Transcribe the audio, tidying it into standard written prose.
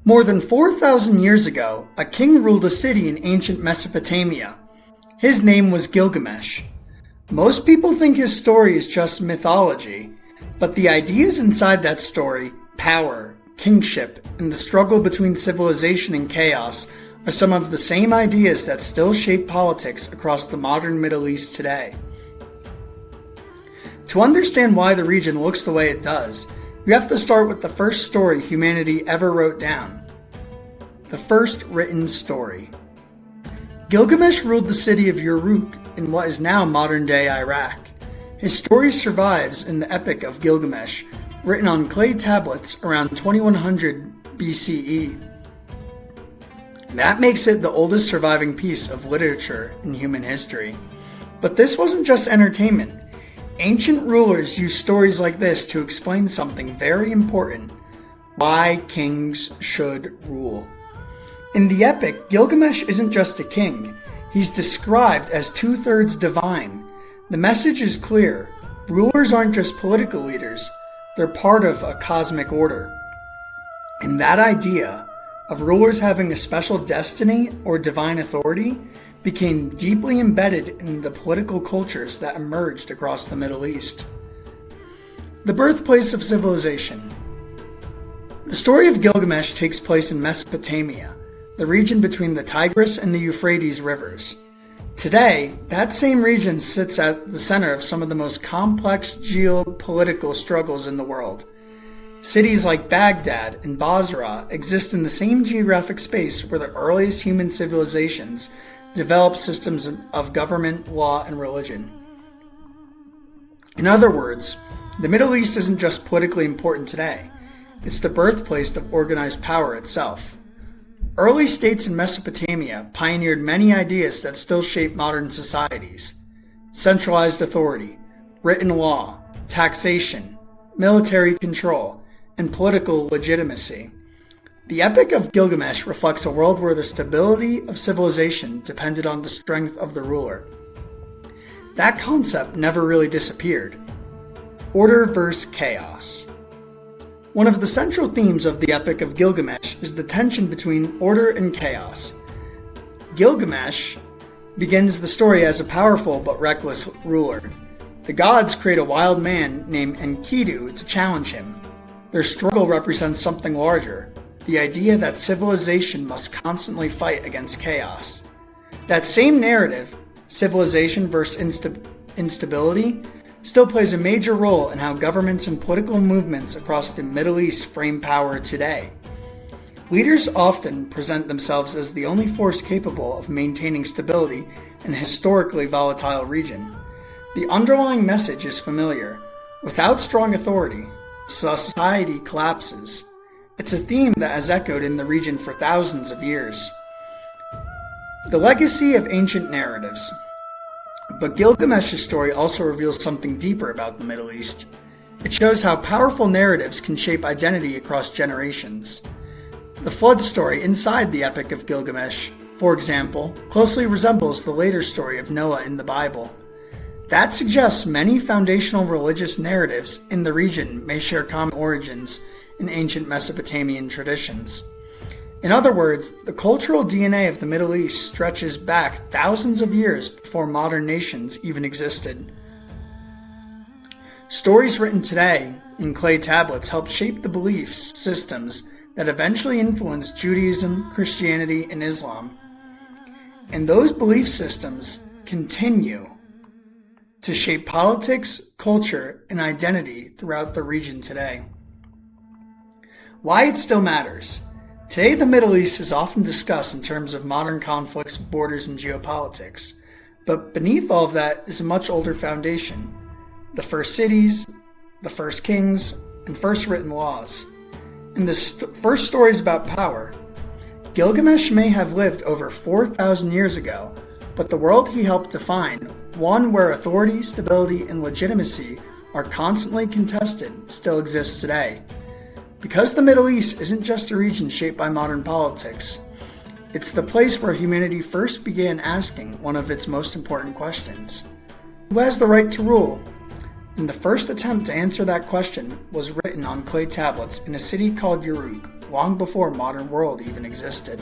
More than 4,000 years ago, a king ruled a city in ancient Mesopotamia. His name was Gilgamesh. Most people think his story is just mythology, but the ideas inside that story, power, kingship, and the struggle between civilization and chaos, are some of the same ideas that still shape politics across the modern Middle East today. To understand why the region looks the way it does, you have to start with the first story humanity ever wrote down. The first written story. Gilgamesh ruled the city of Uruk in what is now modern-day Iraq. His story survives in the Epic of Gilgamesh, written on clay tablets around 2100 BCE. That makes it the oldest surviving piece of literature in human history. But this wasn't just entertainment. Ancient rulers used stories like this to explain something very important: why kings should rule. In the epic, Gilgamesh isn't just a king. He's described as two-thirds divine. The message is clear. Rulers aren't just political leaders. They're part of a cosmic order. And that idea of rulers having a special destiny or divine authority became deeply embedded in the political cultures that emerged across the Middle East. The birthplace of civilization. The story of Gilgamesh takes place in Mesopotamia, the region between the Tigris and the Euphrates rivers. Today, that same region sits at the center of some of the most complex geopolitical struggles in the world. Cities like Baghdad and Basra exist in the same geographic space where the earliest human civilizations developed systems of government, law, and religion. In other words, the Middle East isn't just politically important today. It's the birthplace of organized power itself. Early states in Mesopotamia pioneered many ideas that still shape modern societies: centralized authority, written law, taxation, military control, and political legitimacy. The Epic of Gilgamesh reflects a world where the stability of civilization depended on the strength of the ruler. That concept never really disappeared. Order versus chaos. One of the central themes of the Epic of Gilgamesh is the tension between order and chaos. Gilgamesh begins the story as a powerful but reckless ruler. The gods create a wild man named Enkidu to challenge him. Their struggle represents something larger: the idea that civilization must constantly fight against chaos. That same narrative, civilization versus instability, still plays a major role in how governments and political movements across the Middle East frame power today. Leaders often present themselves as the only force capable of maintaining stability in a historically volatile region. The underlying message is familiar. Without strong authority, society collapses. It's a theme that has echoed in the region for thousands of years. The legacy of ancient narratives. But Gilgamesh's story also reveals something deeper about the Middle East. It shows how powerful narratives can shape identity across generations. The flood story inside the Epic of Gilgamesh, for example, closely resembles the later story of Noah in the Bible. That suggests many foundational religious narratives in the region may share common origins in ancient Mesopotamian traditions. In other words, the cultural DNA of the Middle East stretches back thousands of years before modern nations even existed. Stories written today in clay tablets help shape the belief systems that eventually influenced Judaism, Christianity, and Islam. And those belief systems continue to shape politics, culture, and identity throughout the region today. Why it still matters. Today, the Middle East is often discussed in terms of modern conflicts, borders, and geopolitics. But beneath all of that is a much older foundation: the first cities, the first kings, and first written laws. And the first stories about power. Gilgamesh may have lived over 4,000 years ago, but the world he helped define, one where authority, stability, and legitimacy are constantly contested, still exists today. Because the Middle East isn't just a region shaped by modern politics, it's the place where humanity first began asking one of its most important questions: who has the right to rule? And the first attempt to answer that question was written on clay tablets in a city called Uruk. long before modern world even existed.